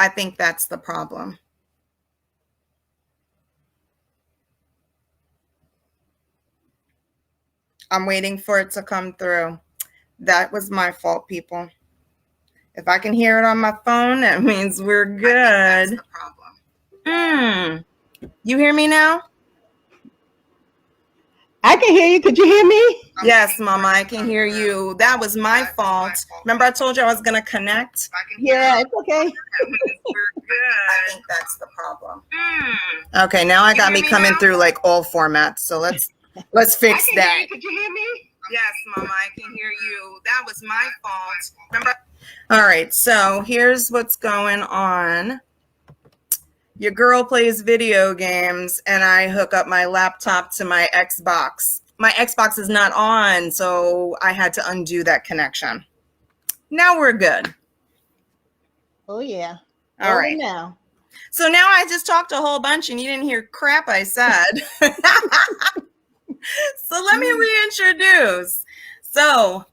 I think that's the problem. I'm waiting for it to come through. That was my fault, people. If I can hear it on my phone, that means we're good. I think that's the problem. You hear me now? I can hear you. Could you hear me? Yes, Mama, I can hear you. That was my fault. Remember I told you I was going to connect? Yeah, it's okay. We're good. I think that's the problem. Okay, now I got me coming through like all formats. So let's fix that. Could you hear me? Yes, Mama, I can hear you. That was my fault. Remember? All right, so here's what's going on. Your girl plays video games, and I hook up my laptop to my Xbox. My Xbox is not on, so I had to undo that connection. Now we're good. Oh, yeah. All right. Now. So now I just talked a whole bunch, and you didn't hear crap I said. So let me reintroduce. So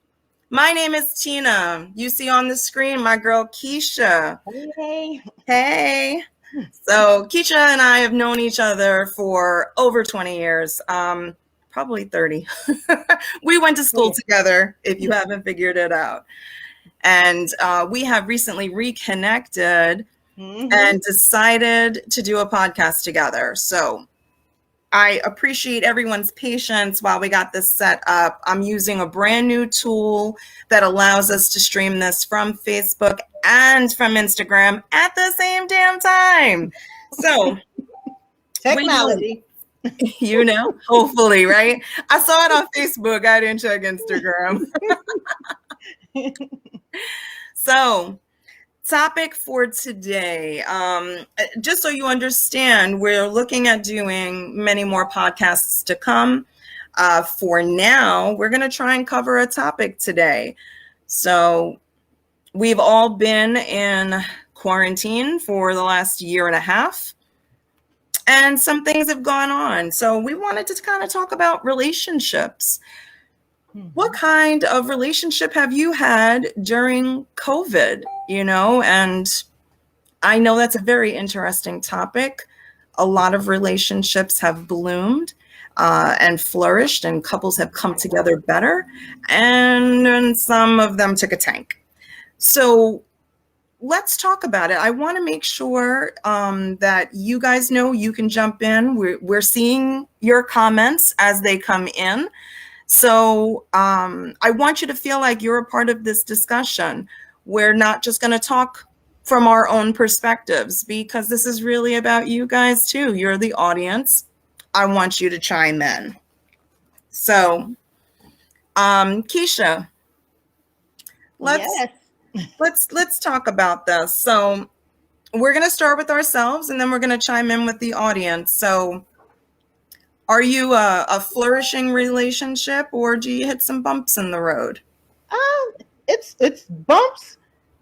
my name is Tina. You see on the screen my girl Keisha. Hey. Hey. So Keisha and I have known each other for over 20 years, probably 30. We went to school together, if you haven't figured it out. And we have recently reconnected and decided to do a podcast together. So I appreciate everyone's patience while we got this set up. I'm using a brand new tool that allows us to stream this from Facebook and from Instagram at the same damn time. So technology, you know, hopefully, right? I saw it on Facebook. I didn't check Instagram. So topic for today, just so you understand, we're looking at doing many more podcasts to come. For now, we're going to try and cover a topic today. So we've all been in quarantine for the last year and a half, and some things have gone on. So we wanted to kind of talk about relationships. What kind of relationship have you had during COVID, you know? And I know that's a very interesting topic. A lot of relationships have bloomed and flourished, and couples have come together better, and some of them took a tank. So let's talk about it. I want to make sure that you guys know you can jump in. We're seeing your comments as they come in. So I want you to feel like you're a part of this discussion. We're not just going to talk from our own perspectives, because this is really about you guys too. You're the audience. I want you to chime in. So, Keisha, let's talk about this. So we're going to start with ourselves, and then we're going to chime in with the audience. So are you a flourishing relationship, or do you hit some bumps in the road? It's bumps,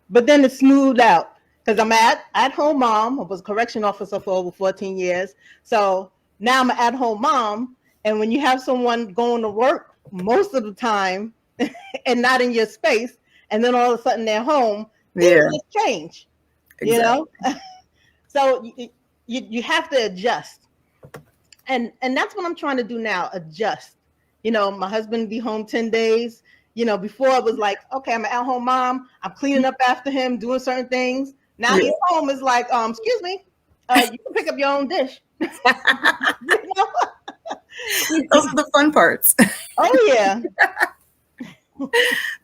but then it's smoothed out, because I'm an at-home mom. I was a correction officer for over 14 years. So now I'm an at-home mom. And when you have someone going to work most of the time and not in your space, and then all of a sudden they're home, things just change, exactly. You know? So you have to adjust. And that's what I'm trying to do now, adjust. You know, my husband be home 10 days. You know, before it was like, okay, I'm an at-home mom. I'm cleaning up after him, doing certain things. Now he's home is like, excuse me, you can pick up your own dish. You know? Those are the fun parts. Oh, yeah.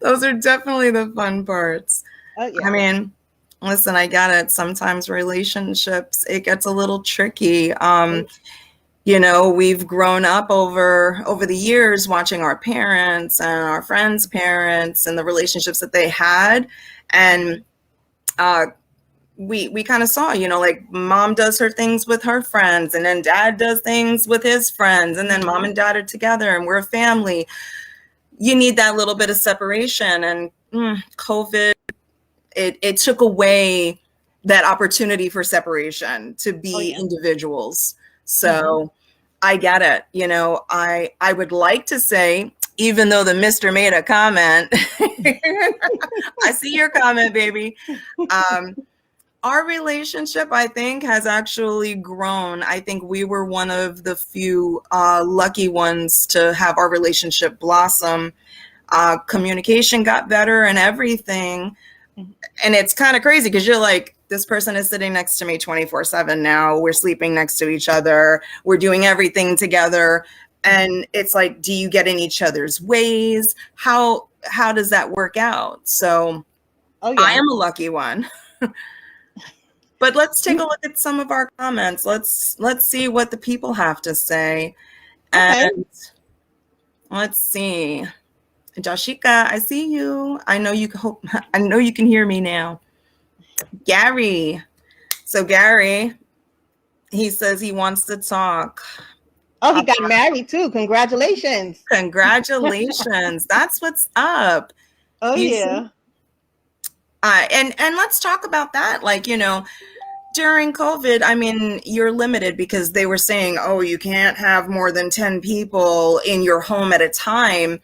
Those are definitely the fun parts. Oh, yeah. I mean, listen, I get it. Sometimes relationships, it gets a little tricky. You know, we've grown up over the years watching our parents and our friends' parents and the relationships that they had. And we kind of saw, you know, like mom does her things with her friends, and then dad does things with his friends, and then mom and dad are together and we're a family. You need that little bit of separation. And COVID, it took away that opportunity for separation to be individuals. So I get it. You know, I would like to say, even though the Mr. made a comment, I see your comment, baby. Our relationship, I think, has actually grown. I think we were one of the few lucky ones to have our relationship blossom. Communication got better and everything. And it's kind of crazy because you're like, this person is sitting next to me 24/7 now. We're sleeping next to each other. We're doing everything together. And it's like, do you get in each other's ways? How does that work out? So Oh I yeah. am a lucky one. But let's take a look at some of our comments. Let's see what the people have to say. Okay. And let's see. Jashika, I see you. I know you can hope I know you can hear me now. Gary. So Gary, he says he wants to talk. Oh, he got married too. Congratulations. Congratulations. That's what's up. Oh You see? yeah. And let's talk about that. Like, during COVID, I mean, you're limited because they were saying, oh, you can't have more than 10 people in your home at a time.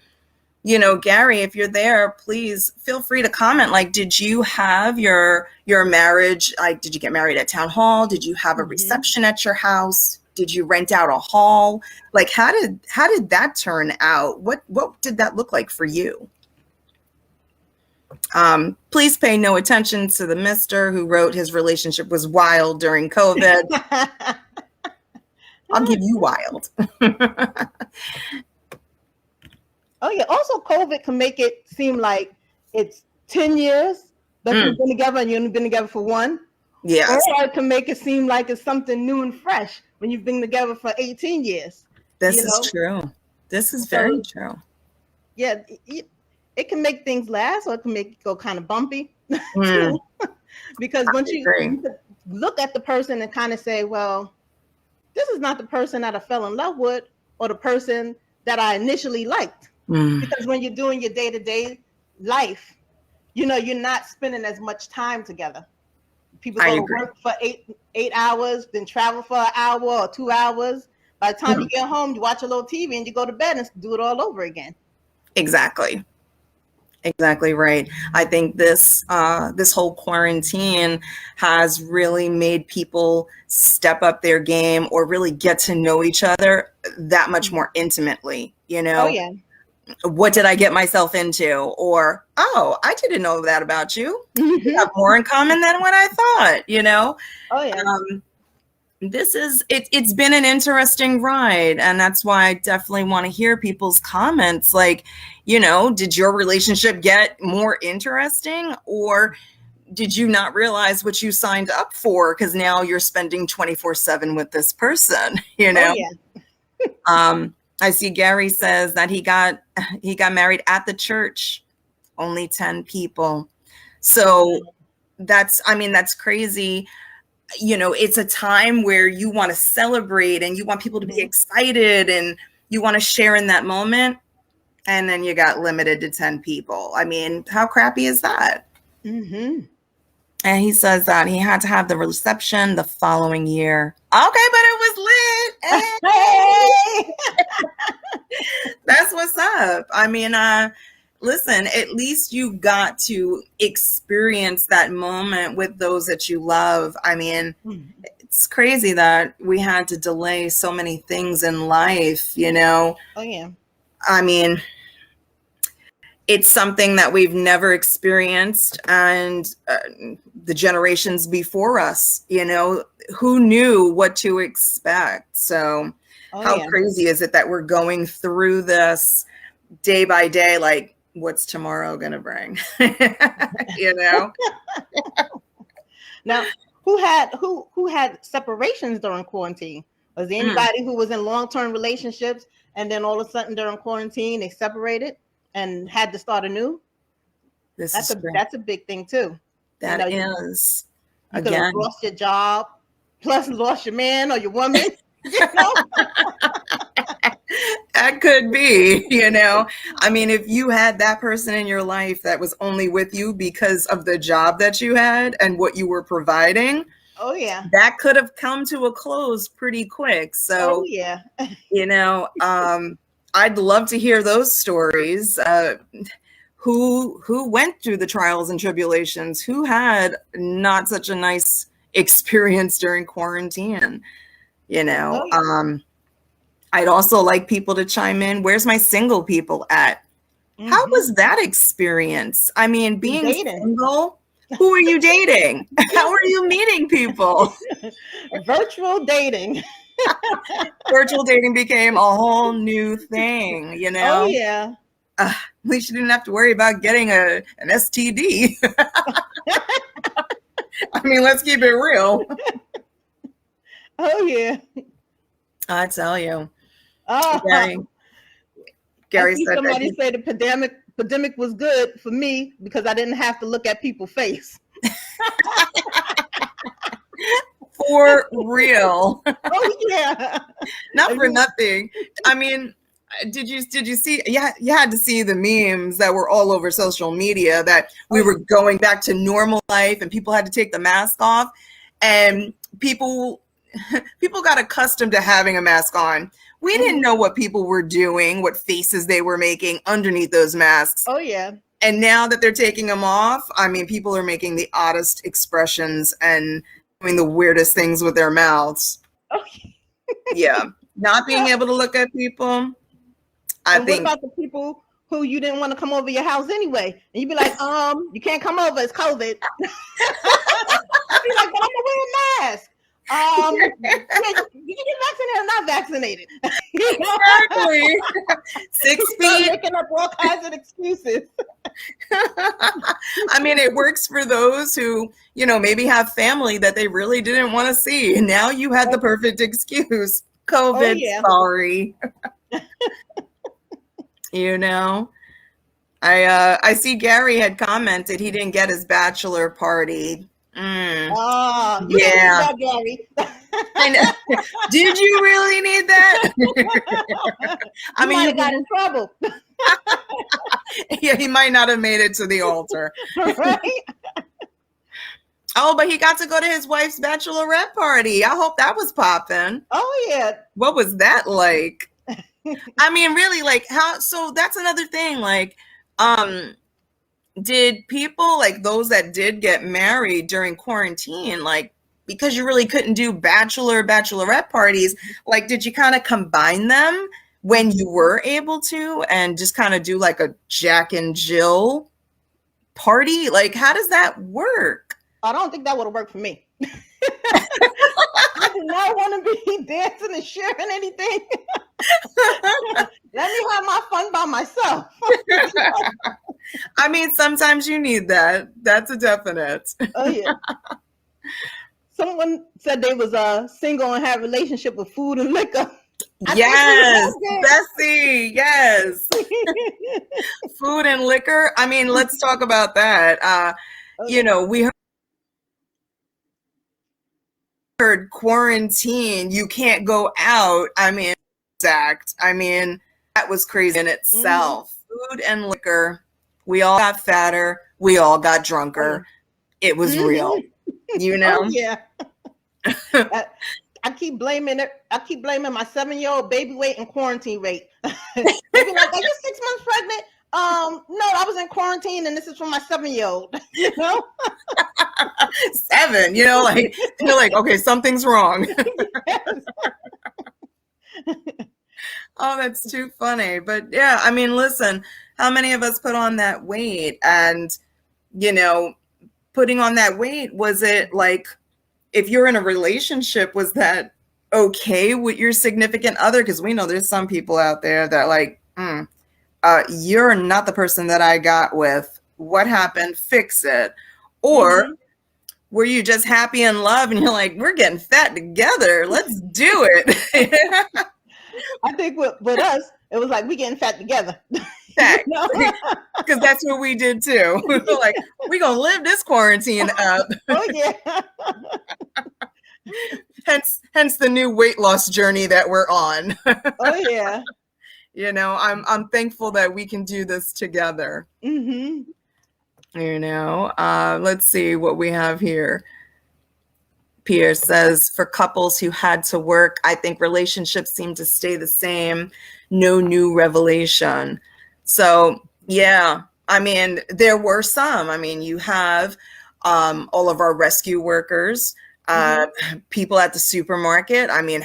Gary, if you're there, please feel free to comment. Like, did you have your marriage? Like, did you get married at town hall? Did you have a reception at your house? Did you rent out a hall? Like, how did that turn out? What did that look like for you? Please pay no attention to the mister who wrote his relationship was wild during COVID. I'll give you wild. Oh yeah. Also, COVID can make it seem like it's 10 years that you've been together and you've only been together for one. Yes. Or it can make it seem like it's something new and fresh when you've been together for 18 years. This is true. This is very true. Yeah, it can make things last, or it can make it go kind of bumpy too. Because once you look at the person and kind of say, well, this is not the person that I fell in love with or the person that I initially liked. Because when you're doing your day-to-day life, you're not spending as much time together. People go to work for eight hours, then travel for an hour or 2 hours. By the time you get home, you watch a little TV and you go to bed and do it all over again. Exactly right. I think this whole quarantine has really made people step up their game or really get to know each other that much more intimately. Oh yeah. What did I get myself into? Or, oh, I didn't know that about you. We have more in common than what I thought. Oh yeah. It's been an interesting ride, and that's why I definitely want to hear people's comments. Like, did your relationship get more interesting, or did you not realize what you signed up for because now you're spending 24/7 with this person? Oh yeah. I see Gary says that he got married at the church, only 10 people. So that's crazy. It's a time where you want to celebrate and you want people to be excited and you want to share in that moment. And then you got limited to 10 people. I mean, how crappy is that? And he says that he had to have the reception the following year. Okay, but it was lit. Hey! That's what's up. I mean, listen, at least you got to experience that moment with those that you love. I mean, it's crazy that we had to delay so many things in life, Oh yeah. I mean, it's something that we've never experienced, and the generations before us, who knew what to expect? So how crazy is it that we're going through this day by day? Like, what's tomorrow gonna bring? Now, who had separations during quarantine? Was there anybody who was in long-term relationships and then all of a sudden during quarantine they separated and had to start anew? That's a big thing too. That is. You could have lost your job, plus lost your man or your woman. That could be, I mean, if you had that person in your life that was only with you because of the job that you had and what you were providing, oh yeah, that could have come to a close pretty quick. So, oh yeah, I'd love to hear those stories. who went through the trials and tribulations, who had not such a nice experience during quarantine, you know. Oh, yeah. I'd also like people to chime in. Where's my single people at? How Mm-hmm. was that experience? I mean, being Dating. single, who are you dating? How are you meeting people? Virtual dating. Virtual dating became a whole new thing, you Oh, know? yeah. At least you didn't have to worry about getting an STD. I mean, let's keep it real. Oh, yeah. I tell you, Oh, Gary. I Gary see said that somebody say the pandemic was good for me because I didn't have to look at people's face. for real, Oh, yeah. not If for you- nothing. I mean, did you see? Yeah, you had to see the memes that were all over social media that we oh, were going back to normal life and people had to take the mask off, and people got accustomed to having a mask on. We didn't mhm. know what people were doing, what faces they were making underneath those masks. Oh, yeah. And now that they're taking them off, I mean, people are making the oddest expressions and doing the weirdest things with their mouths. Oh, Yeah. Not being yeah. able to look at people, I And what think, about the people who you didn't want to come over your house anyway? And you'd be like, you can't come over, it's COVID. I'd be like, but I'm gonna wear a mask. Yeah, you can get vaccinated or not vaccinated. You know? exactly. Six You start feet. making up all kinds of excuses. I mean, it works for those who, maybe have family that they really didn't want to see. And now you had the perfect excuse. Oh, COVID, yeah. sorry. You know? I see Gary had commented he didn't get his bachelor party. You didn't need Yeah. that, Gary. I know. Did you really need that? I You mean, might have got in trouble. yeah, he might not have made it to the altar. Right? Oh, but he got to go to his wife's bachelorette party. I hope that was popping. Oh, yeah. What was that like? I mean, really, like how, so that's another thing. Like, did people, like those that did get married during quarantine, like because you really couldn't do bachelorette parties, like did you kind of combine them when you were able to and just kind of do like a Jack and Jill party? Like how does that work? I don't think that would have worked for me. I do not want to be dancing and sharing anything. Let me have my fun by myself. I mean, sometimes you need that. That's a definite. Oh, yeah. Someone said they was single and had a relationship with food and liquor. Yes, Bessie. Yes. Food and liquor. I mean, let's talk about that. We heard quarantine, you can't go out. I mean, exact. I mean, that was crazy in itself. Food and liquor. We all got fatter. We all got drunker. It was real. Oh, yeah. I keep blaming it. I keep blaming my 7-year-old baby weight and quarantine weight. They be like, "Are you 6 months pregnant?" No, I was in quarantine, and this is from my 7-year-old. You know, 7. Like you're like, okay, something's wrong. Oh, that's too funny. But yeah, I mean, listen, how many of us put on that weight? And putting on that weight, was it like, if you're in a relationship, was that okay with your significant other? Because we know there's some people out there that like, you're not the person that I got with. What happened? Fix it. Or were you just happy in love and you're like, we're getting fat together. Let's do it. I think with us, it was like we getting fat together. Because You know? that's what we did too. We're like, we're going to live this quarantine up. Oh, yeah. Hence the new weight loss journey that we're on. Oh, yeah. I'm thankful that we can do this together. Let's see what we have here. Pierre says, for couples who had to work, I think relationships seem to stay the same. No new revelation. So yeah, I mean, there were some. I mean, you have all of our rescue workers, people at the supermarket. I mean,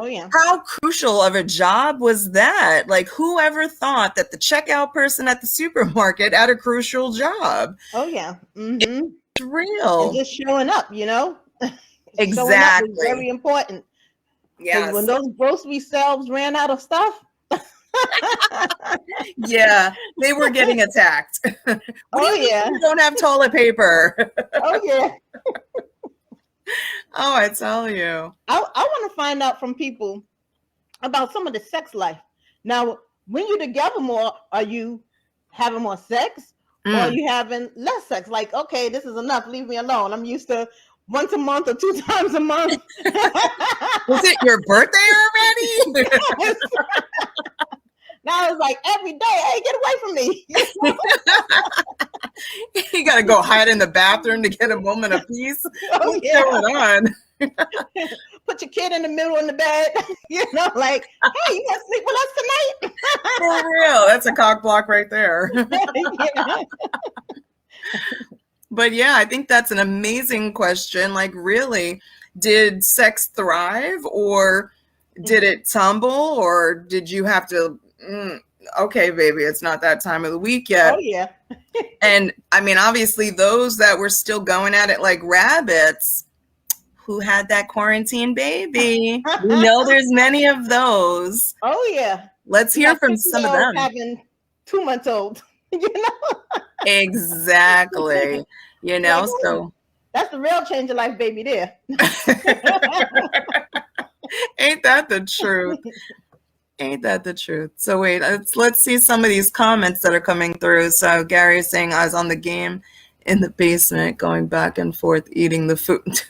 Oh yeah. how crucial of a job was that? Like, whoever thought that the checkout person at the supermarket had a crucial job? Oh yeah. It's And real. just showing up, showing up was Exactly. very important because when Yes. those grocery shelves ran out of stuff, Yeah, they were getting attacked. What do oh you mean yeah, you don't have toilet paper? oh yeah. Oh, I tell you. I want to find out from people about some of the sex life. Now, when you're together more, are you having more sex or are Mm. you having less sex? Like, okay, this is enough. Leave me alone. I'm used to once a month or two times a month. Was it your birthday already? Yes. Now it's like every day, hey, get away from me. You got to go hide in the bathroom to get a moment of peace. Oh, What's yeah. going on? Put your kid in the middle of the bed, like, hey, you want to sleep with us tonight? For real. That's a cock block right there. Yeah. But yeah, I think that's an amazing question. Like, really, did sex thrive or did it tumble or did you have to, okay, baby, it's not that time of the week yet? Oh, yeah. And I mean, obviously, those that were still going at it like rabbits, who had that quarantine baby? We know there's many of those. Oh, yeah. Let's You hear got from some of 50-year-olds them. having 2 months old, Exactly. like, So that's the real change of life baby there. ain't that the truth? Ain't that the truth? So wait, let's see some of these comments that are coming through. So Gary is saying I was on the game in the basement, going back and forth, eating the food.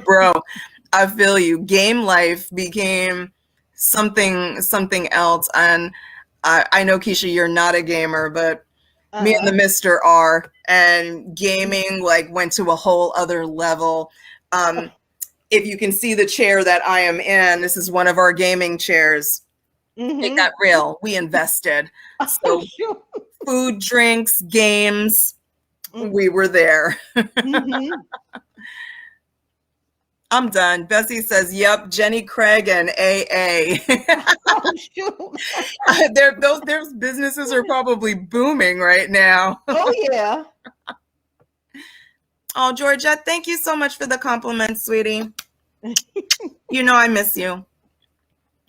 Bro, I feel you. Game life became something else. And I know, Keisha, you're not a gamer, but me and the Mister are, and gaming like went to a whole other level. If you can see the chair that I am in, this is one of our gaming chairs. It got real. We invested. So food, drinks, games, we were there. I'm done. Bessie says, yep, Jenny Craig and AA. Oh, shoot. Those businesses are probably booming right now. Oh, yeah. Oh, Georgette, thank you so much for the compliment, sweetie. You know I miss you.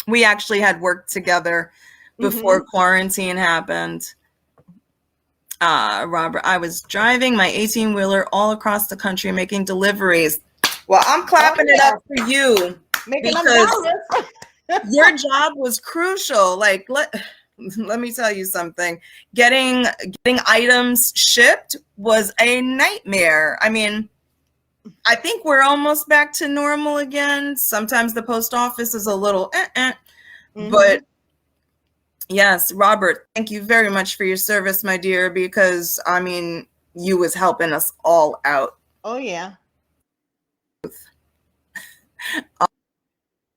We actually had worked together before quarantine happened. Robert, I was driving my 18-wheeler all across the country making deliveries. Well, I'm clapping it up for you because your job was crucial. Like, let me tell you something. Getting items shipped was a nightmare. I mean, I think we're almost back to normal again. Sometimes the post office is a little but yes, Robert, thank you very much for your service, my dear, because I mean, you was helping us all out. Oh, yeah.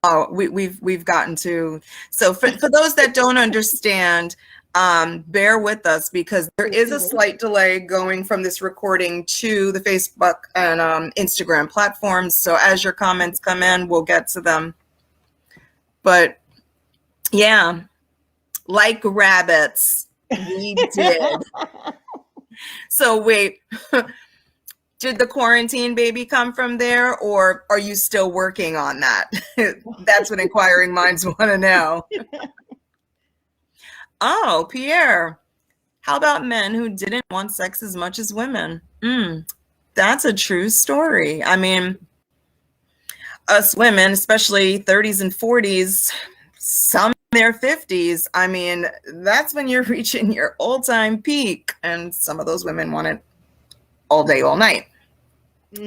Oh, we've gotten to. So for those that don't understand, bear with us because there is a slight delay going from this recording to the Facebook and Instagram platforms. So as your comments come in, we'll get to them. But yeah, like rabbits, we did. So wait, did the quarantine baby come from there, or are you still working on that? That's what inquiring minds want to know. Oh, Pierre, how about men who didn't want sex as much as women? That's a true story. I mean, us women, especially 30s and 40s, some in their 50s, I mean, that's when you're reaching your all-time peak. And some of those women want it all day, all night.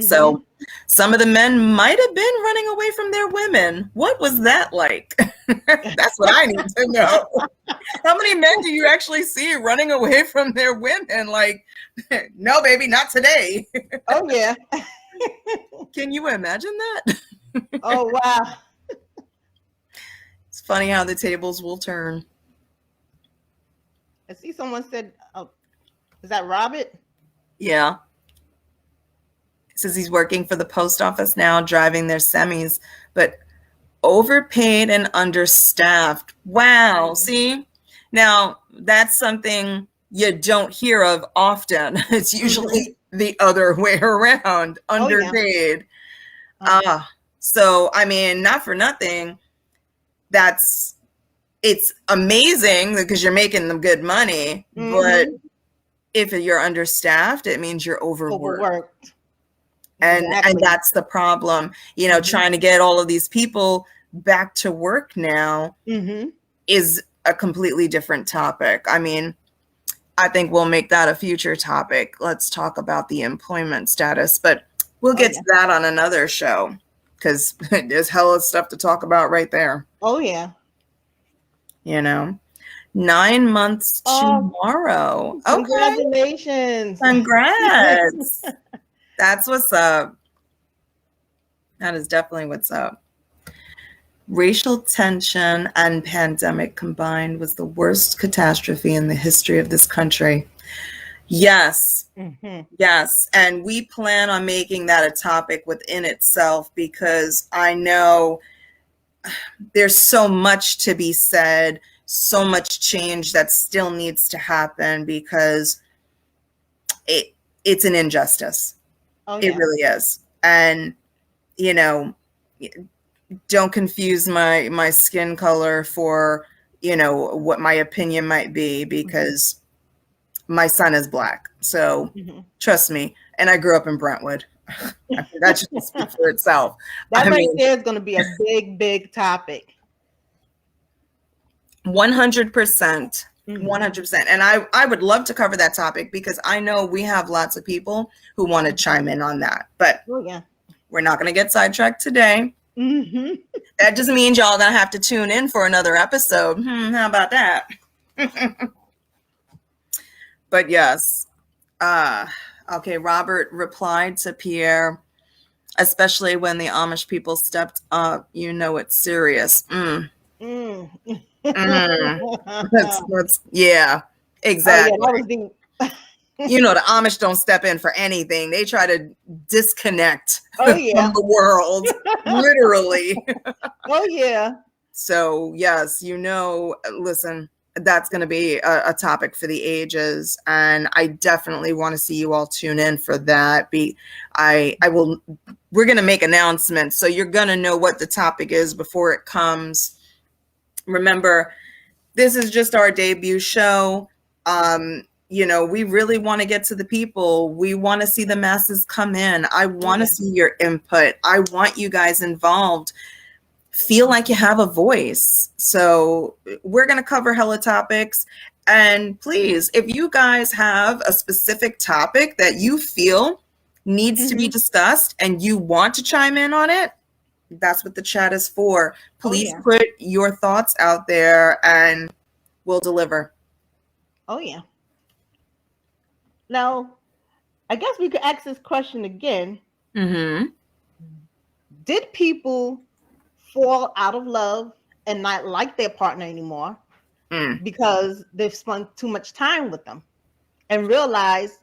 So some of the men might have been running away from their women. What was that like? That's what I need to know. How many men do you actually see running away from their women? Like, no, baby, not today. Oh, yeah. Can you imagine that? Oh, wow. It's funny how the tables will turn. I see someone said, is that Robert? Yeah. Says he's working for the post office now, driving their semis, but overpaid and understaffed. Wow. See? Now, that's something you don't hear of often. It's usually the other way around, Oh yeah. underpaid. So I mean, not for nothing, it's amazing because you're making them good money, but if you're understaffed, it means you're overworked. And that's the problem, trying to get all of these people back to work now is a completely different topic. I mean, I think we'll make that a future topic. Let's talk about the employment status, but we'll get to that on another show because there's hella stuff to talk about right there. Oh yeah. 9 months tomorrow. Congratulations. Okay. Congrats. That's what's up. That is definitely what's up. Racial tension and pandemic combined was the worst catastrophe in the history of this country. Yes. Yes. And we plan on making that a topic within itself because I know there's so much to be said, so much change that still needs to happen because it's an injustice. It really is. And, don't confuse my skin color for, what my opinion might be because my son is Black. So trust me. And I grew up in Brentwood. That should speak for itself. That there is going to be a big, big topic. 100%. 100%. And I would love to cover that topic because I know we have lots of people who want to chime in on that. But we're not going to get sidetracked today. That just means y'all going to have to tune in for another episode. How about that? But yes. Okay, Robert replied to Pierre, especially when the Amish people stepped up. It's serious. Yeah, exactly. The Amish don't step in for anything. They try to disconnect from the world, literally. Oh yeah. So yes, listen, that's going to be a topic for the ages, and I definitely want to see you all tune in for that. We're going to make announcements, so you're going to know what the topic is before it comes. Remember, this is just our debut show. We really want to get to the people. We want to see the masses come in. I want to see your input. I want you guys involved. Feel like you have a voice. So we're going to cover hella topics. And please, if you guys have a specific topic that you feel needs to be discussed and you want to chime in on it, that's what the chat is for. Please put your thoughts out there and we'll deliver. Oh, yeah. Now, I guess we could ask this question again. Did people fall out of love and not like their partner anymore because they've spent too much time with them and realize,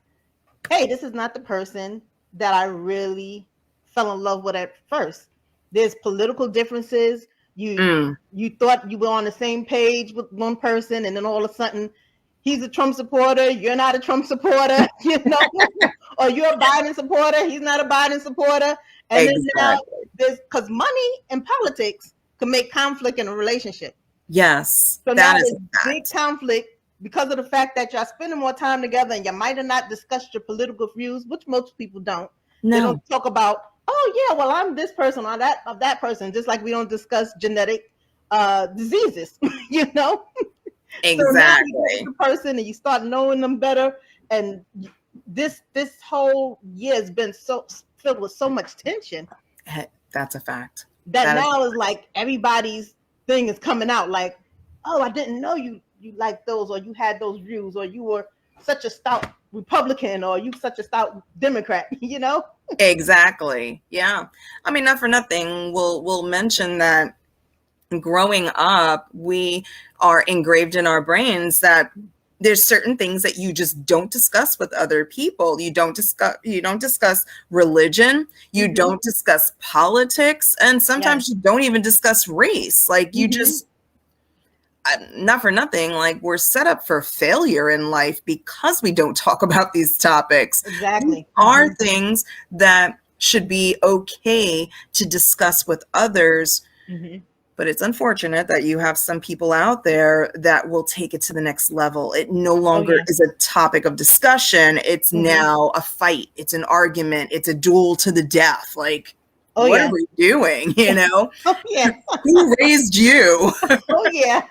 hey, this is not the person that I really fell in love with at first? There's political differences. You thought you were on the same page with one person, and then all of a sudden he's a Trump supporter, you're not a Trump supporter, or you're a Biden supporter, he's not a Biden supporter. And then now because money and politics can make conflict in a relationship. Yes. So now there's big conflict because of the fact that y'all spending more time together and you might have not discussed your political views, which most people don't. No. They don't talk about, oh yeah, well, I'm this person or that person, just like we don't discuss genetic diseases, Exactly. So now you get the person and you start knowing them better, and this whole year has been so filled with so much tension. That's a fact. That now is like everybody's thing is coming out like, oh, I didn't know you liked those, or you had those views, or you were such a stout Republican, or you such a stout Democrat, Exactly. Yeah. I mean, not for nothing. We'll mention that growing up, we are engraved in our brains that there's certain things that you just don't discuss with other people. You don't discuss religion, you don't discuss politics, and Yeah. sometimes you don't even discuss race. Like you just, not for nothing, like we're set up for failure in life because we don't talk about these topics. These Exactly. are things that should be okay to discuss with others. But it's unfortunate that you have some people out there that will take it to the next level. It no Oh longer yeah. is a topic of discussion. It's now a fight. It's an argument. It's a duel to the death. Like, Oh what are yeah. we doing? You know, Oh yeah. who raised you? Oh yeah.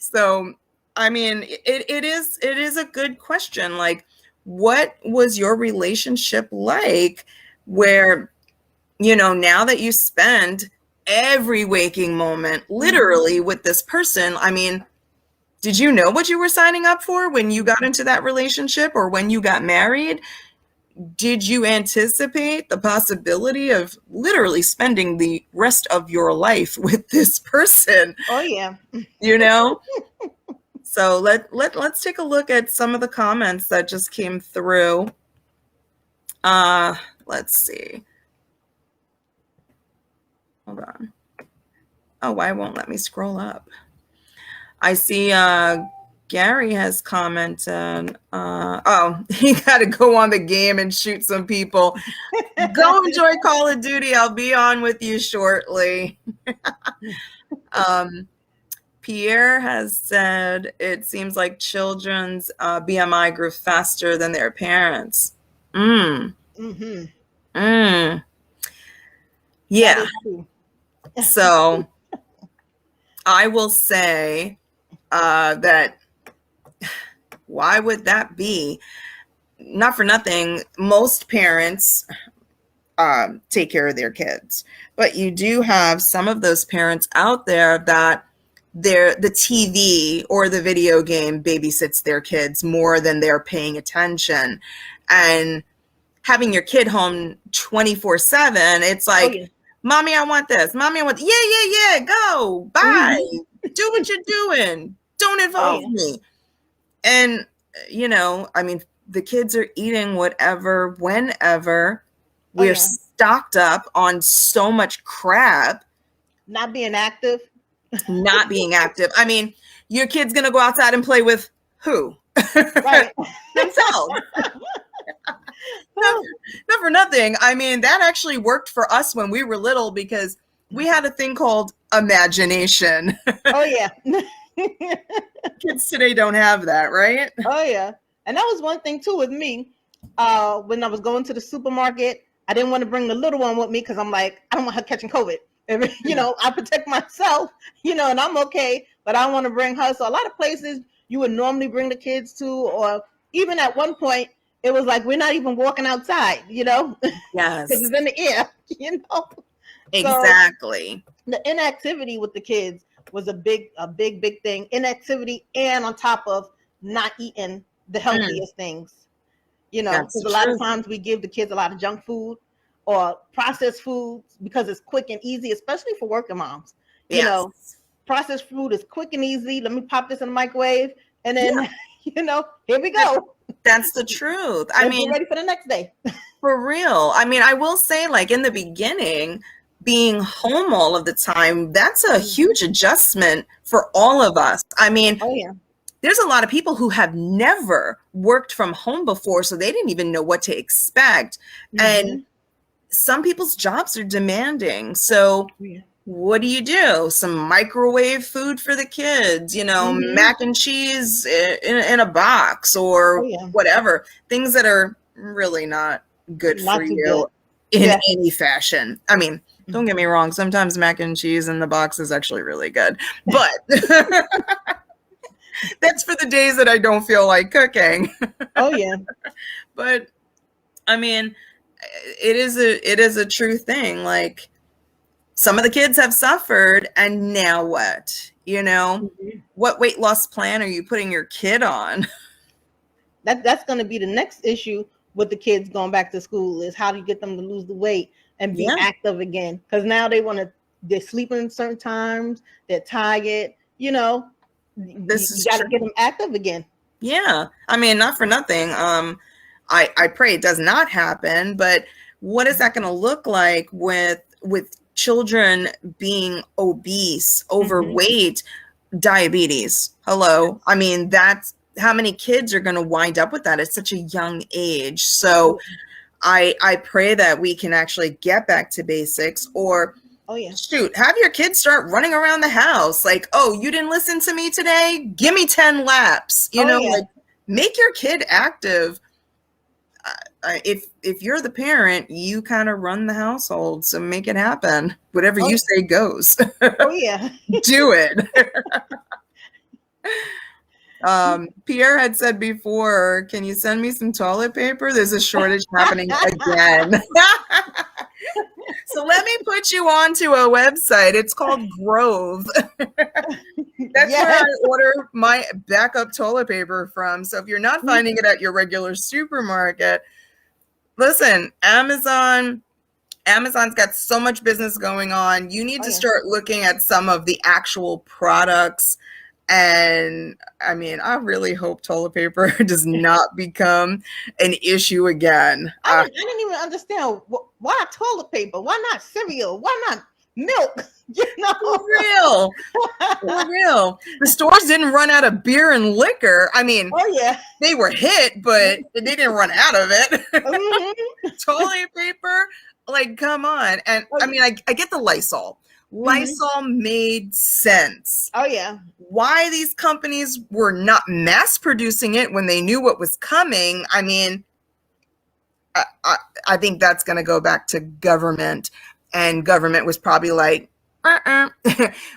So, I mean, it is a good question. Like, what was your relationship like where, you know, now that you spend every waking moment literally with this person, I mean, did you know what you were signing up for when you got into that relationship or when you got married? Did you anticipate the possibility of literally spending the rest of your life with this person? Oh yeah. You know? So let's take a look at some of the comments that just came through. Let's see. Hold on. Oh, why won't let me scroll up? I see Gary has commented. Oh, he got to go on the game and shoot some people. Go enjoy Call of Duty. I'll be on with you shortly. Pierre has said it seems like children's BMI grew faster than their parents. Mm. Mm. Yeah. That is true. So I will say that why would that be? Not for nothing, most parents take care of their kids, but you do have some of those parents out there that the TV or the video game babysits their kids more than they're paying attention. And having your kid home 24/7, it's like, yeah. Mommy, I want this. Mommy, I want yeah, go. Bye. Do what you're doing. Don't involve me. And you know, I mean, the kids are eating whatever, whenever. We're stocked up on so much crap. Not being active. Not being active. I mean, your kid's gonna go outside and play with who? Right. Themselves. Not for nothing. I mean, that actually worked for us when we were little because we had a thing called imagination. Oh yeah. Kids today don't have that, right? Oh yeah. And that was one thing too with me. When I was going to the supermarket, I didn't want to bring the little one with me because I'm like, I don't want her catching COVID. You know, I protect myself, you know, and I'm okay, but I don't want to bring her. So a lot of places you would normally bring the kids to, or even at one point, it was like, we're not even walking outside, you know, Yes. because it's in the air, you know. Exactly. So the inactivity with the kids was a big thing. Inactivity, and on top of not eating the healthiest things, you know, because a lot of times we give the kids a lot of junk food or processed foods because it's quick and easy, especially for working moms. You know, processed food is quick and easy. Let me pop this in the microwave, and then you know, here we go. That's the truth. I mean, get ready for the next day. For real. I mean, I will say, like in the beginning, being home all of the time, that's a huge adjustment for all of us. I mean, there's a lot of people who have never worked from home before, so they didn't even know what to expect. And some people's jobs are demanding. So what do? Some microwave food for the kids, you know, mac and cheese in a box or whatever. Things that are really not good for you in any fashion. I mean, don't get me wrong. Sometimes mac and cheese in the box is actually really good, but that's for the days that I don't feel like cooking. Oh yeah. But I mean, it is a true thing. Like some of the kids have suffered, and now what? You know, what weight loss plan are you putting your kid on? That's going to be the next issue with the kids going back to school, is how do you get them to lose the weight and be active again? Because now they're sleeping certain times, they're tired, you know. This You is got to true. get them active again. Yeah. I mean, not for nothing. I pray it does not happen, but what is that going to look like with children being obese, overweight, diabetes? Hello. I mean, that's how many kids are going to wind up with that at such a young age. So I pray that we can actually get back to basics, or Oh yeah. shoot, have your kids start running around the house like, oh, you didn't listen to me today? Give me 10 laps. Oh yeah. Like, make your kid active. If you're the parent, you kind of run the household, so make it happen. Whatever Oh you yeah. say goes. Oh yeah. Do it. Pierre had said before, can you send me some toilet paper? There's a shortage happening again. So let me put you onto a website. It's called Grove. That's where I order my backup toilet paper from. So if you're not finding it at your regular supermarket, listen, Amazon's got so much business going on. You need to start looking at some of the actual products. And I mean, I really hope toilet paper does not become an issue again. I didn't even understand why toilet paper. Why not cereal? Why not milk? You know, For real. The stores didn't run out of beer and liquor. I mean, they were hit, but they didn't run out of it. Toilet paper, like, come on. And I mean, I get the Lysol. Lysol made sense. Oh yeah. Why these companies were not mass producing it when they knew what was coming, I mean, I think that's going to go back to government, and government was probably like,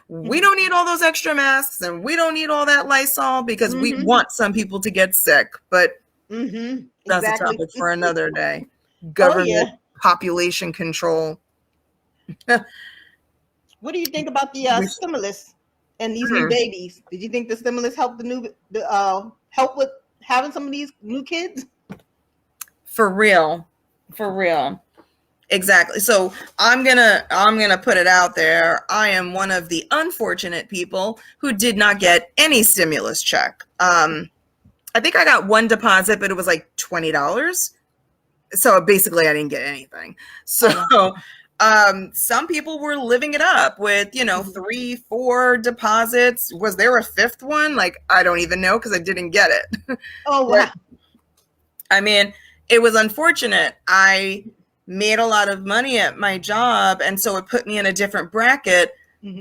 we don't need all those extra masks, and we don't need all that Lysol, because we want some people to get sick. But that's a topic for another day. Government population control. What do you think about the stimulus and these new babies? Did you think the stimulus helped help with having some of these new kids? For real. Exactly. So I'm gonna put it out there. I am one of the unfortunate people who did not get any stimulus check. I think I got one deposit, but it was like $20. So basically I didn't get anything. So some people were living it up with, 3, 4 deposits. Was there a fifth one? Like, I don't even know, because I didn't get it. Oh wow. I mean, it was unfortunate. I made a lot of money at my job, and so it put me in a different bracket,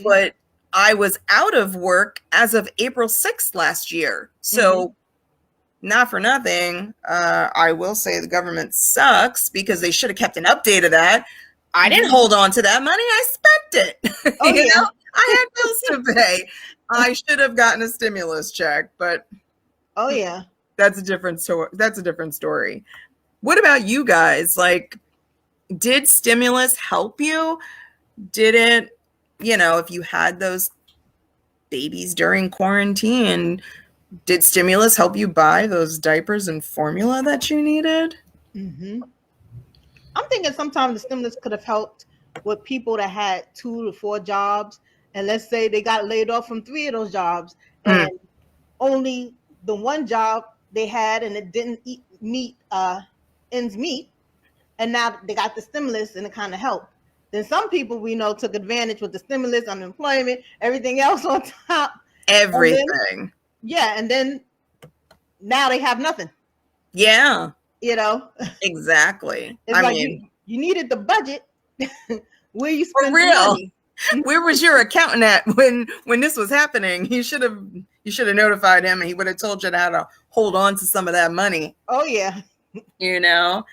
but I was out of work as of April 6th last year. So not for nothing, I will say the government sucks, because they should have kept an update of that. I didn't hold on to that money. I spent it. Know? I had bills to pay. I should have gotten a stimulus check, but that's a different story. That's a different story. What about you guys? Like, did stimulus help you? Did it, if you had those babies during quarantine, did stimulus help you buy those diapers and formula that you needed? I'm thinking sometimes the stimulus could have helped with people that had 2 to 4 jobs, and let's say they got laid off from 3 of those jobs, and only the one job they had, and it didn't meet ends meet, and now they got the stimulus and it kind of helped. Then some people we know took advantage with the stimulus, unemployment, everything else on top. Everything. And then now they have nothing. Yeah. Exactly. It's I like mean, you needed the budget. Where you spend for real. money? Where was your accountant at when this was happening? You should have notified him, and he would have told you how to hold on to some of that money. Oh yeah. Let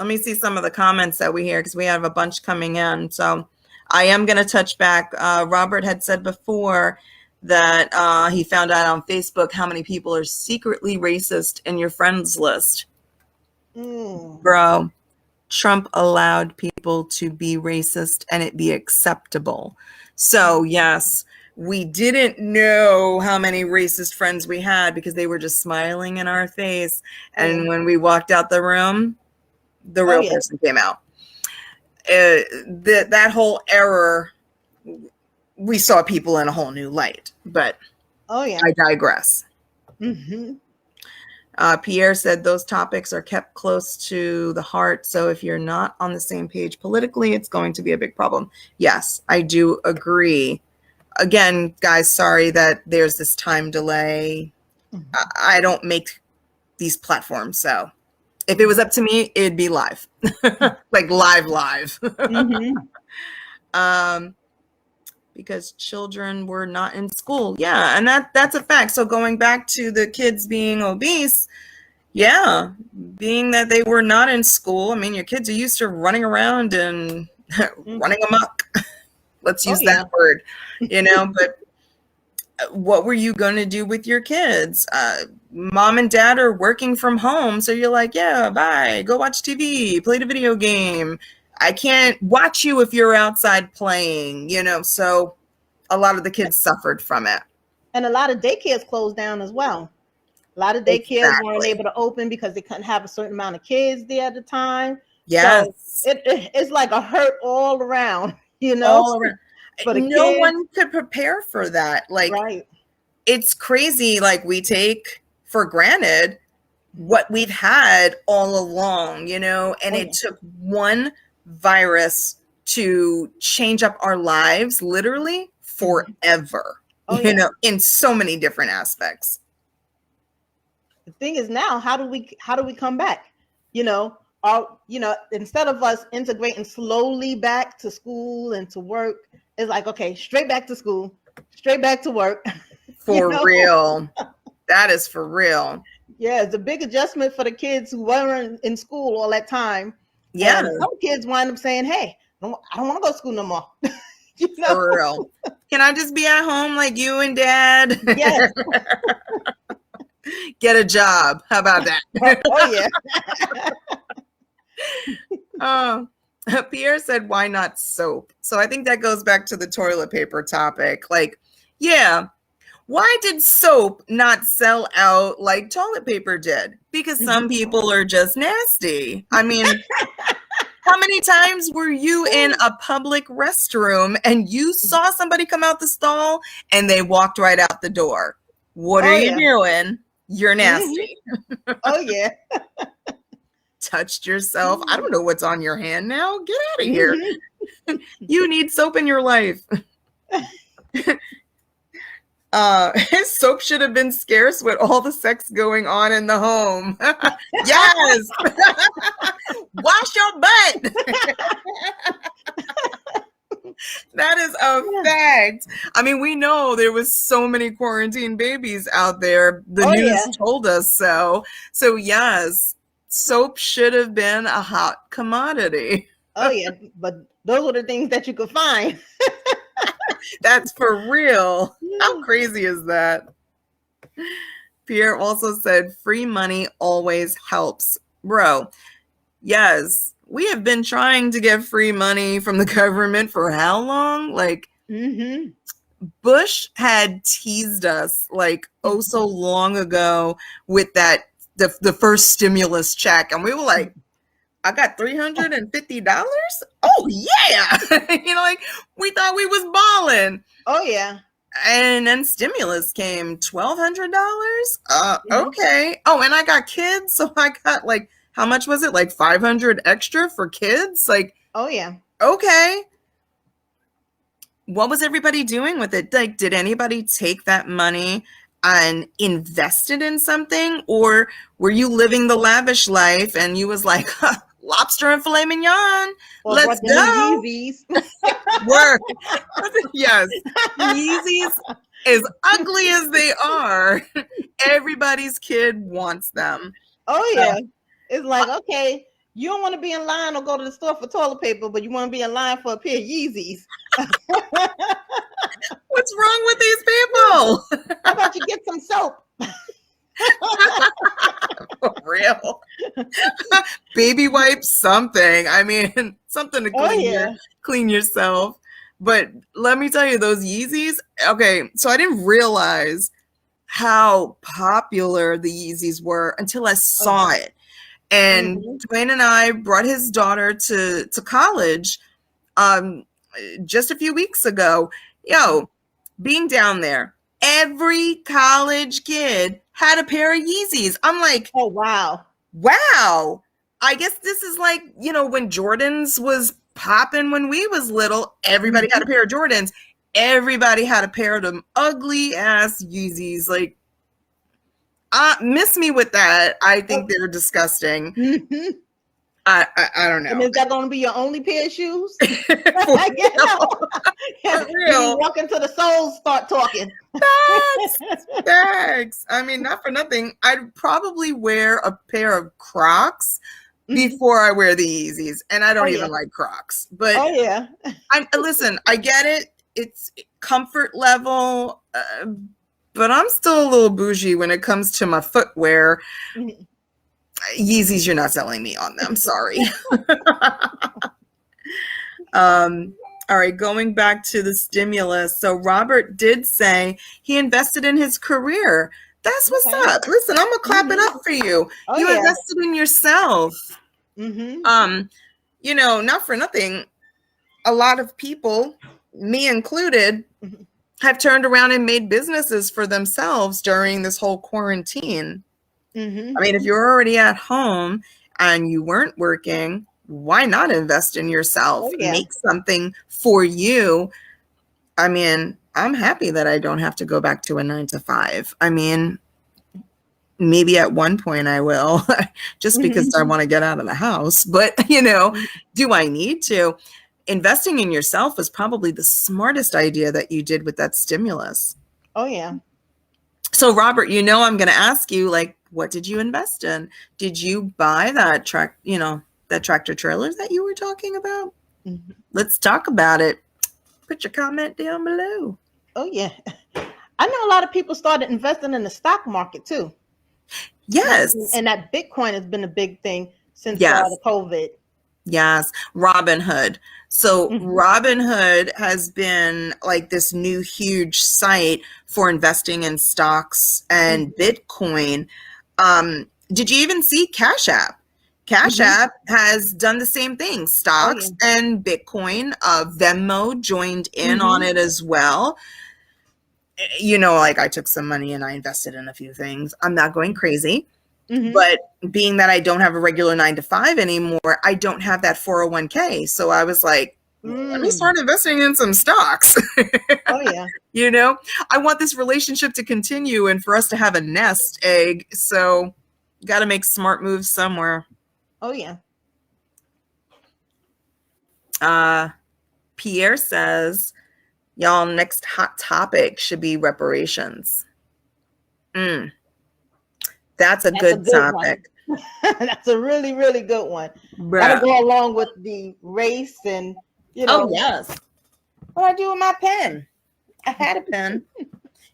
me see some of the comments that we hear, because we have a bunch coming in. So I am going to touch back. Robert had said before that he found out on Facebook how many people are secretly racist in your friends list. Bro, Trump allowed people to be racist and it be acceptable. So yes, we didn't know how many racist friends we had, because they were just smiling in our face. And when we walked out the room, the real person came out. That whole error we saw people in a whole new light. But Oh yeah. I digress. Mm-hmm. Pierre said those topics are kept close to the heart. So if you're not on the same page politically, it's going to be a big problem. Yes, I do agree. Again, guys, sorry that there's this time delay. I don't make these platforms. So if it was up to me, it'd be live, like live. Mm-hmm. um, because children were not in school. Yeah, and that's a fact. So going back to the kids being obese, yeah, being that they were not in school, I mean, your kids are used to running around and running amok. Let's Oh use yeah. that word, but what were you going to do with your kids? Mom and dad are working from home. So you're like, yeah, bye, go watch TV, play the video game. I can't watch you if you're outside playing, so a lot of the kids suffered from it. And a lot of daycares closed down as well. A lot of daycares weren't Exactly. able to open because they couldn't have a certain amount of kids there at the time. So Yes. it's like a hurt all around, All around. for the No kids. one could prepare for that. Like, Right. it's crazy. Like, we take for granted what we've had all along, and Oh, it yeah. took one virus to change up our lives literally forever, Oh yeah. in so many different aspects. The thing is now, how do we come back? Instead of us integrating slowly back to school and to work, it's like, okay, straight back to school, straight back to work. For real. That is for real. Yeah, it's a big adjustment for the kids who weren't in school all that time. Yeah, And some kids wind up saying, hey, I don't want to go to school no more. for real. Can I just be at home like you and dad? Yes. Get a job. How about that? Oh yeah. Oh, Pierre said, why not soap? So I think that goes back to the toilet paper topic. Like, yeah, why did soap not sell out like toilet paper did? Because some people are just nasty. I mean, how many times were you in a public restroom and you saw somebody come out the stall and they walked right out the door? What are Oh you yeah. doing? You're Mhm. nasty. Oh yeah. Touched yourself. I don't know what's on your hand now. Get out of here. Mhm. You need soap in your life. Soap should have been scarce with all the sex going on in the home. Yes. Wash your butt. That is a fact. I mean, we know there was so many quarantine babies out there. The Oh news yeah. told us so. So yes, soap should have been a hot commodity. Oh yeah. But those were the things that you could find. That's for real. How crazy is that? Pierre also said free money always helps. Bro, yes, we have been trying to get free money from the government for how long? Like, Mm-hmm. Bush had teased us like oh so long ago with that the first stimulus check, and we were like, I got $350. Oh yeah, like we thought we was balling. Oh yeah. And then stimulus came, $1,200. Mhm. Okay. Oh, and I got kids, so I got like how much was it? Like 500 extra for kids? Like, Oh yeah. okay. What was everybody doing with it? Like, did anybody take that money and invest it in something? Or were you living the lavish life and you was like, huh, lobster and filet mignon, Or let's brought the go. new Yeezys. Work. Yes. Yeezys, as ugly as they are, everybody's kid wants them. Oh yeah. It's like, okay, you don't want to be in line or go to the store for toilet paper, but you want to be in line for a pair of Yeezys. What's wrong with these people? How about you get some soap? For real. Baby wipes, something. I mean, something to Oh yeah. clean yourself. But let me tell you, those Yeezys, okay, so I didn't realize how popular the Yeezys were until I saw it. And Mm-hmm. Dwayne and I brought his daughter to college just a few weeks ago. Yo, being down there, every college kid had a pair of Yeezys. I'm like, Oh, wow. wow. I guess this is like, when Jordans was popping when we was little, everybody had a pair of Jordans. Everybody had a pair of them ugly ass Yeezys. Like, miss me with that. I think they're disgusting. Mm-hmm. I don't And know. is that going to be your only pair of shoes? For real. For You real. walk into the soles, start talking. Facts. I mean, not for nothing. I'd probably wear a pair of Crocs before I wear the Yeezys, and I don't even like Crocs. But Oh, yeah. listen, I get it. It's comfort level, but I'm still a little bougie when it comes to my footwear. Yeezys, you're not selling me on them. Sorry. All right, going back to the stimulus. So Robert did say he invested in his career. That's what's up. Listen, I'm gonna clap it up for you. Oh, You yeah. invested in yourself. Mm-hmm. Not for nothing. A lot of people, me included, have turned around and made businesses for themselves during this whole quarantine. Mm-hmm. I mean, if you're already at home and you weren't working, why not invest in yourself? Oh, yeah. Make something for you. I mean, I'm happy that I don't have to go back to a 9 to 5. I mean, maybe at one point I will, just because I want to get out of the house. But, do I need to? Investing in yourself was probably the smartest idea that you did with that stimulus. Oh, yeah. So, Robert, I'm going to ask you, like, what did you invest in? Did you buy that that tractor trailers that you were talking about? Mm-hmm. Let's talk about it. Put your comment down below. Oh, yeah. I know a lot of people started investing in the stock market too. Yes. And that Bitcoin has been a big thing since Yes. the COVID. Yes. Robinhood. So Robinhood has been like this new huge site for investing in stocks and Bitcoin. Did you even see Cash App? Cash App has done the same thing, stocks and Bitcoin. Venmo joined in on it as well. Like I took some money and I invested in a few things. I'm not going crazy. But being that I don't have a regular 9 to 5 anymore, I don't have that 401k. So I was like, let me start investing in some stocks. Oh, yeah. I want this relationship to continue and for us to have a nest egg. So got to make smart moves somewhere. Oh, yeah. Pierre says, y'all, next hot topic should be reparations. That's a good topic. That's a really, really good one. That'll go along with the race and, Oh, yes. What I do with my pen? I had a pen.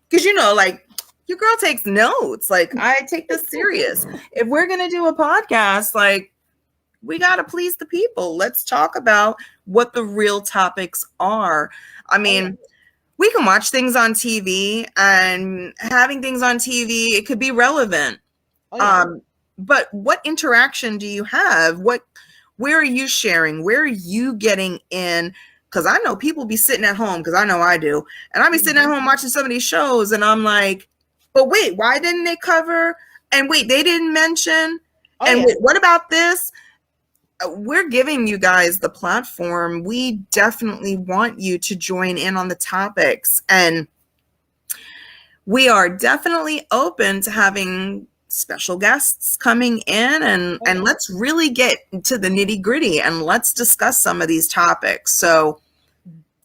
Because, like, your girl takes notes. Like, I take this serious. If we're going to do a podcast, like, we got to please the people. Let's talk about what the real topics are. I mean, we can watch things on TV, and having things on TV, it could be relevant. But what interaction do you have? Where are you sharing? Where are you getting in? Because I know people be sitting at home, because I know I do. And I be sitting at home watching some of these shows, and I'm like, but wait, why didn't they cover? And wait, they didn't mention? Wait, what about this? We're giving you guys the platform. We definitely want you to join in on the topics. And we are definitely open to having special guests coming in and let's really get to the nitty gritty and let's discuss some of these topics. So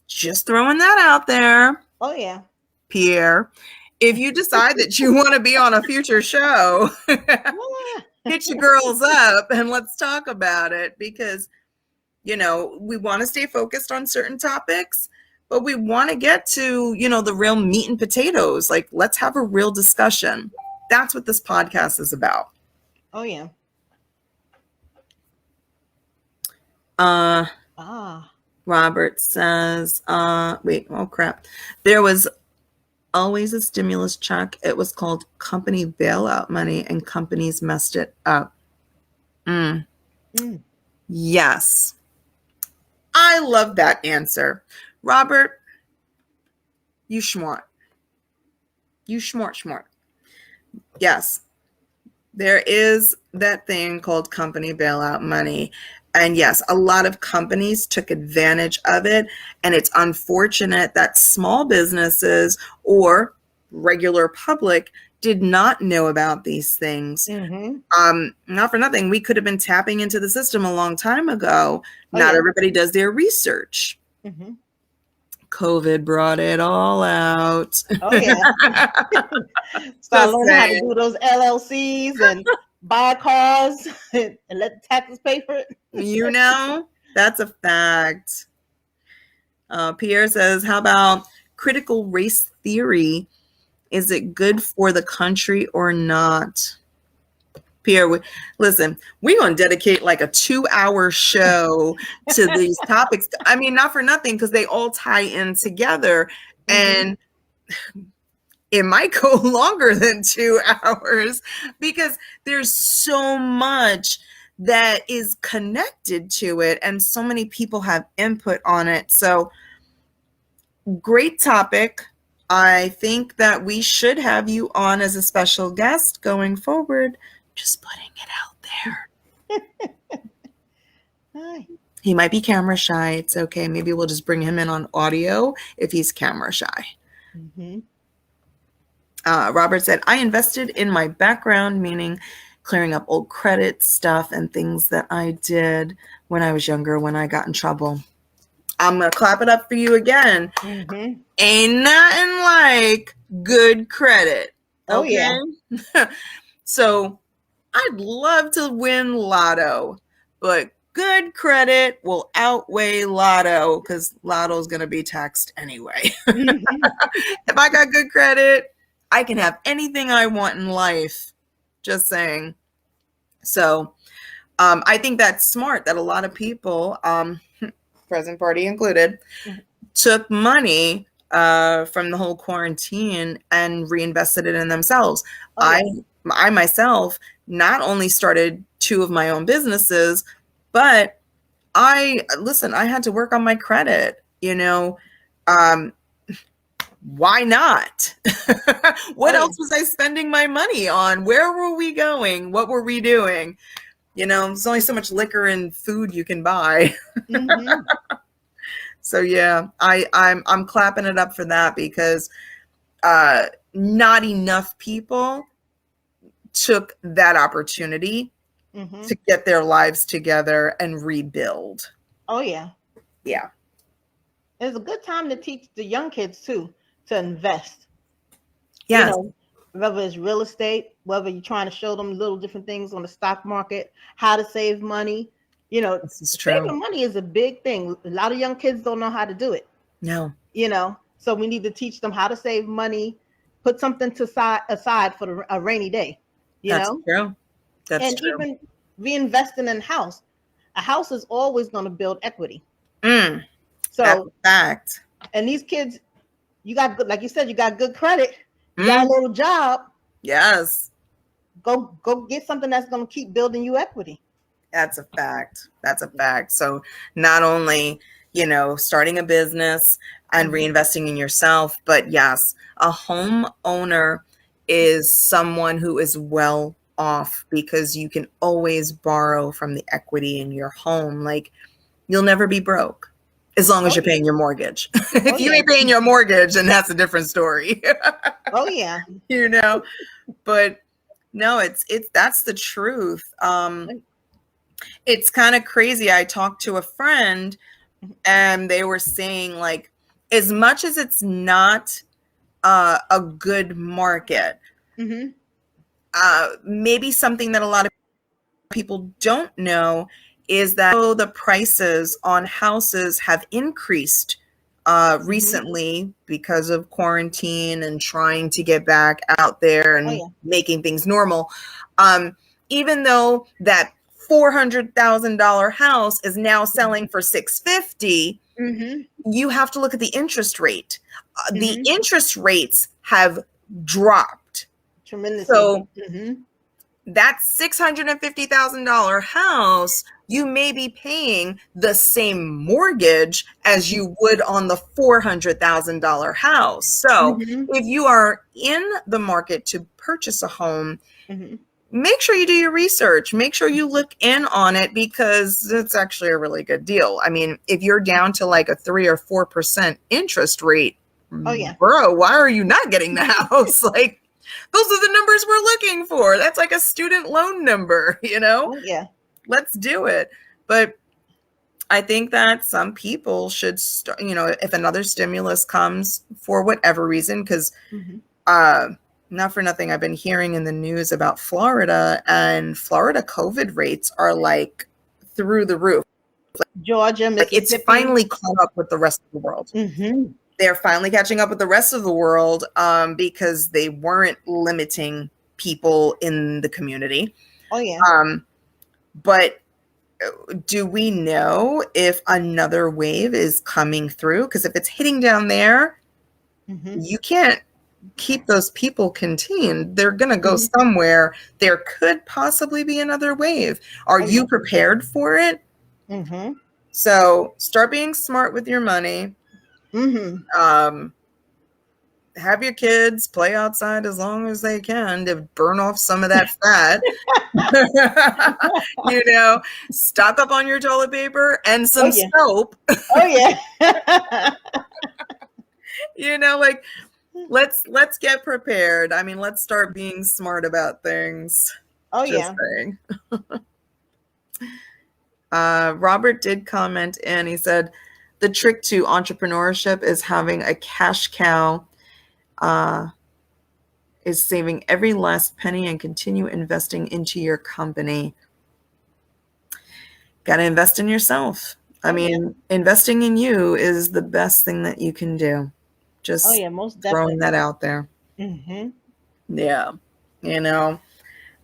just throwing that out there. Oh, yeah. Pierre, if you decide that you want to be on a future show, hit your girls up and let's talk about it, because, we want to stay focused on certain topics, but we want to get to, the real meat and potatoes. Like, let's have a real discussion. That's what this podcast is about. Oh, yeah. Robert says, wait, oh crap. There was always a stimulus check. It was called company bailout money, and companies messed it up. Yes. I love that answer. Robert, You smart. You smart. Yes, there is that thing called company bailout money. And yes, a lot of companies took advantage of it. And it's unfortunate that small businesses or regular public did not know about these things. Mm-hmm. Not for nothing, we could have been tapping into the system a long time ago. Oh Not yeah. everybody does their research. Mm-hmm. COVID brought it all out. Oh yeah. Start Just learning how to saying. do those LLCs and buy cars and let the taxes pay for it. You know, that's a fact. Pierre says, how about critical race theory? Is it good for the country or not? Pierre, listen, we're going to dedicate like a 2-hour show to these topics. I mean, not for nothing, because they all tie in together. Mm-hmm. And it might go longer than 2 hours because there's so much that is connected to it and so many people have input on it. So great topic. I think that we should have you on as a special guest going forward. Just putting it out there. Hi. He might be camera shy. It's okay. Maybe we'll just bring him in on audio if he's camera shy. Mm-hmm. Robert said, I invested in my background, meaning clearing up old credit stuff and things that I did when I was younger, when I got in trouble. I'm going to clap it up for you again. Mm-hmm. Ain't nothing like good credit. Oh Okay. yeah. So I'd love to win lotto, but good credit will outweigh lotto because lotto is going to be taxed anyway. Mm-hmm. If I got good credit, I can have anything I want in life. Just saying. So I think that's smart that a lot of people, present party included, took money from the whole quarantine and reinvested it in themselves. Oh, yeah. I myself not only started 2 of my own businesses, but I had to work on my credit, why not? What else was I spending my money on? Where were we going? What were we doing? There's only so much liquor and food you can buy. Mm-hmm. So yeah, I'm clapping it up for that because not enough people took that opportunity to get their lives together and rebuild. Oh yeah. Yeah. It's a good time to teach the young kids too to invest. Yes. Whether it's real estate, whether you're trying to show them little different things on the stock market, how to save money. This is true. Saving money is a big thing. A lot of young kids don't know how to do it. No. So we need to teach them how to save money, put something aside for a rainy day. That's true. That's and true. Even reinvesting in a house. A house is always going to build equity. So that's a fact. And these kids, you got good, like you said, you got good credit. You got a little job. Yes. Go get something that's going to keep building you equity. That's a fact. That's a fact. So not only, starting a business and reinvesting in yourself, but yes, a homeowner is someone who is well off because you can always borrow from the equity in your home. Like, you'll never be broke as long as you're paying your mortgage. If you ain't paying your mortgage, then that's a different story. Oh yeah. But no, that's the truth. It's kind of crazy. I talked to a friend and they were saying, like, as much as it's not a good market, maybe something that a lot of people don't know is that the prices on houses have increased recently because of quarantine and trying to get back out there and making things normal. Even though that $400,000 house is now selling for $650, you have to look at the interest rate. The interest rates have dropped tremendously. So that $650,000 house, you may be paying the same mortgage as you would on the $400,000 house. So Mm-hmm. if you are in the market to purchase a home, Mm-hmm. make sure you do your research. Make sure you look in on it because it's actually a really good deal. I mean, if you're down to like a 3 or 4% interest rate, Oh yeah. bro, why are you not getting the house? Like, those are the numbers we're looking for. That's like a student loan number, Oh yeah. Let's do it. But I think that some people should start, if another stimulus comes for whatever reason, because Mm-hmm. not for nothing, I've been hearing in the news about Florida, and Florida COVID rates are like through the roof. Georgia, Like, it's Mississippi. finally caught up with the rest of the world. Mm-hmm. They're finally catching up with the rest of the world because they weren't limiting people in the community. Oh yeah. But do we know if another wave is coming through? Because if it's hitting down there, Mm-hmm. you can't keep those people contained. They're going to go Mm-hmm. somewhere. There could possibly be another wave. Are Oh you yeah. prepared for it? Mm-hmm. So start being smart with your money. Mm-hmm. Have your kids play outside as long as they can to burn off some of that fat. Stock up on your toilet paper and Oh some yeah. soap. Oh yeah. Like, let's get prepared. I mean, let's start being smart about things. Oh Just yeah. saying. Robert did comment in. He said, the trick to entrepreneurship is having a cash cow, is saving every last penny and continue investing into your company. Got to invest in yourself. I mean, investing in you is the best thing that you can do. Oh Just yeah, most throwing definitely. that out there. Mm-hmm. Yeah.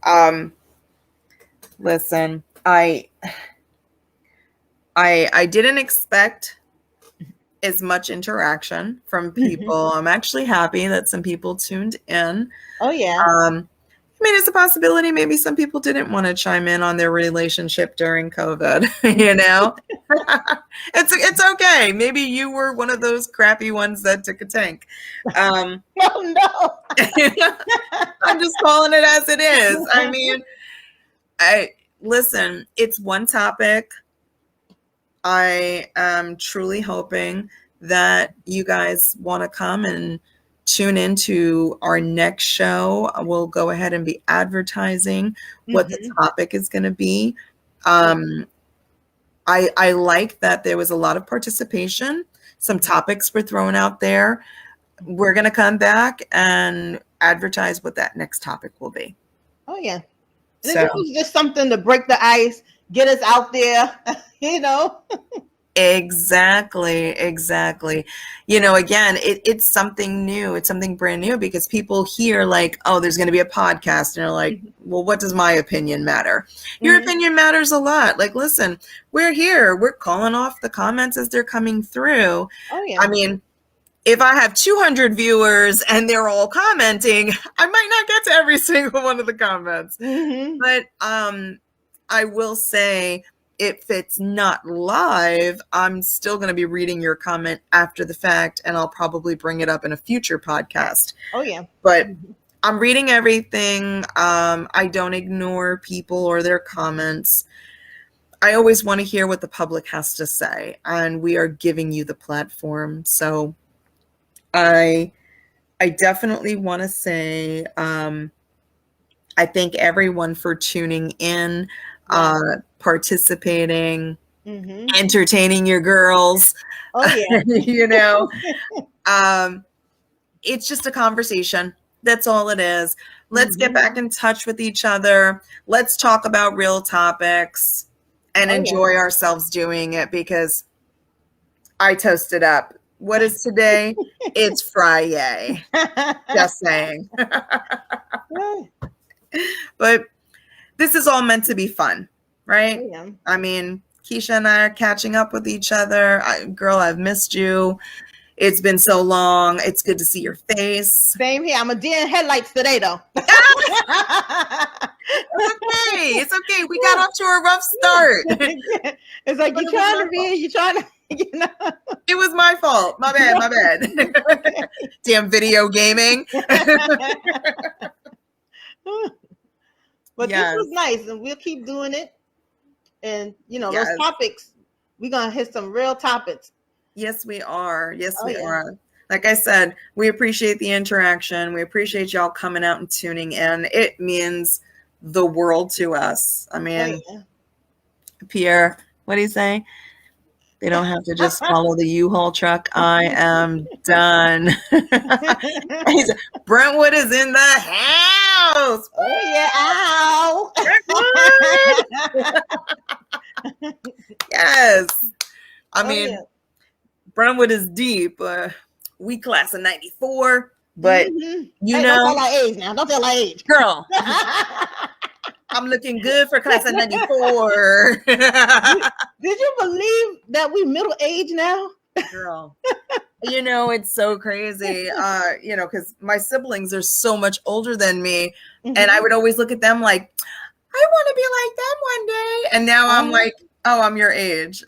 Um, Listen, I didn't expect as much interaction from people. I'm actually happy that some people tuned in. Oh yeah. I mean, it's a possibility maybe some people didn't want to chime in on their relationship during COVID, It's okay. Maybe you were one of those crappy ones that took a tank. Oh no. I'm just calling it as it is. I mean, listen, it's one topic. I am truly hoping that you guys want to come and tune into our next show. We'll go ahead and be advertising what the topic is going to be. I like that there was a lot of participation. Some topics were thrown out there. We're going to come back and advertise what that next topic will be. Oh yeah. So, This was just something to break the ice, get us out there, Exactly. Again, it's something new. It's something brand new because people hear like, oh, there's going to be a podcast. And they're like, well, what does my opinion matter? Your opinion matters a lot. Like, listen, we're here. We're calling off the comments as they're coming through. Oh yeah. I mean, if I have 200 viewers and they're all commenting, I might not get to every single one of the comments. But I will say, if it's not live, I'm still going to be reading your comment after the fact, and I'll probably bring it up in a future podcast. Oh yeah. But I'm reading everything. I don't ignore people or their comments. I always want to hear what the public has to say, and we are giving you the platform. So I definitely want to say I thank everyone for tuning in, participating, entertaining your girls. Oh yeah. It's just a conversation. That's all it is. Let's get back in touch with each other. Let's talk about real topics and enjoy ourselves doing it, because I toasted up. What is today? It's Friday. Just saying. But this is all meant to be fun, right? Oh, yeah. I mean, Keisha and I are catching up with each other. Girl, I've missed you. It's been so long. It's good to see your face. Same here. I'm a deer in headlights today, though. okay. It's okay. We got off to a rough start. It's like But you're it was trying my to fault. read, you're trying to, It was my fault. My bad. My bad. Damn video gaming. But this Yes. was nice, and we'll keep doing it. And those Yes. topics, we're gonna hit some real topics. Yes, we are. Yes, Oh we yeah. are. Like I said, we appreciate the interaction. We appreciate y'all coming out and tuning in. It means the world to us. I Oh mean, yeah. Pierre, what do you say? They don't have to just follow the U-Haul truck. I am done. Brentwood is in the house. Oh yeah. Ow. Brentwood. Yes. I Oh yeah. mean, Brentwood is deep. We class of 94, but Mm-hmm. you Hey, don't tell know, our age now. Don't tell our age. girl, I'm looking good for class of 94. Did you believe that we middle age now? Girl. It's so crazy, because my siblings are so much older than me. Mm-hmm. And I would always look at them like, I want to be like them one day. And now I'm like, oh, I'm your age.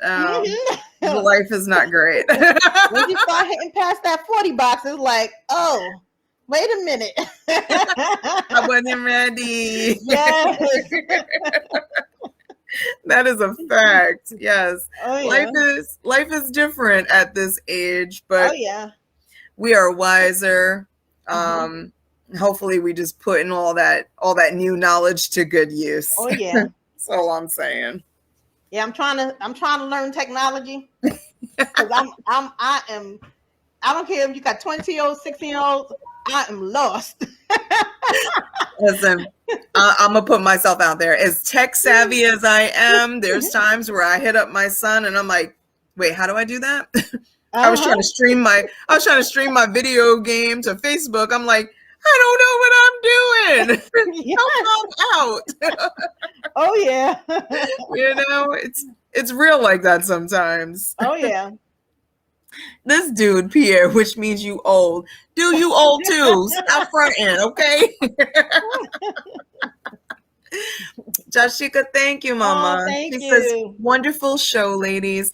Life is not great. When you start hitting past that 40 box, it's like, oh, wait a minute. I wasn't ready. Yes. That is a fact. Yes. Oh yeah. Life is different at this age, but Oh yeah. we are wiser. Hopefully we just put in all that new knowledge to good use. Oh yeah. That's all I'm saying. Yeah, I'm trying to learn technology. Because I don't care if you got 20-year-olds, 16-year-olds, I am lost. Listen, I'm gonna put myself out there. As tech savvy as I am, there's times where I hit up my son and I'm like, wait, how do I do that? I was trying to stream my video game to Facebook. I'm like, I don't know what I'm doing. Help out. Oh yeah. It's real like that sometimes. Oh yeah. This dude, Pierre, which means you old. Do you old too? Stop fronting, okay? Jashika, thank you, Mama. Oh, thank She you. says, wonderful show, ladies.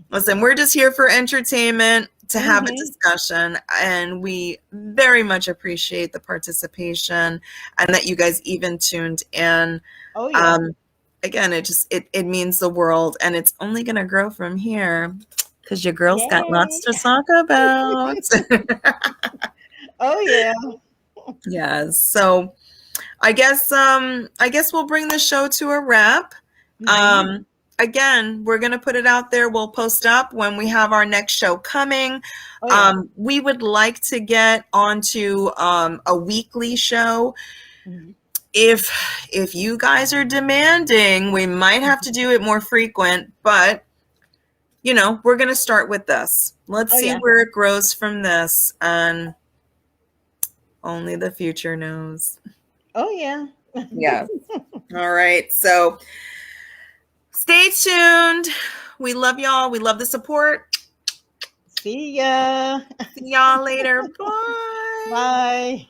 Listen, we're just here for entertainment, to have a discussion, and we very much appreciate the participation and that you guys even tuned in. Oh yeah. Again, it means the world, and it's only going to grow from here because your girl's got lots to talk about. Oh yeah. Yes. So I guess we'll bring the show to a wrap. Again, we're going to put it out there. We'll post up when we have our next show coming. Oh, yeah. We would like to get onto a weekly show. If you guys are demanding, we might have to do it more frequent, but we're going to start with this. Let's see where it grows from this, and only the future knows. Oh yeah. Yeah. All right. So stay tuned. We love y'all. We love the support. See ya. See y'all later. Bye. Bye.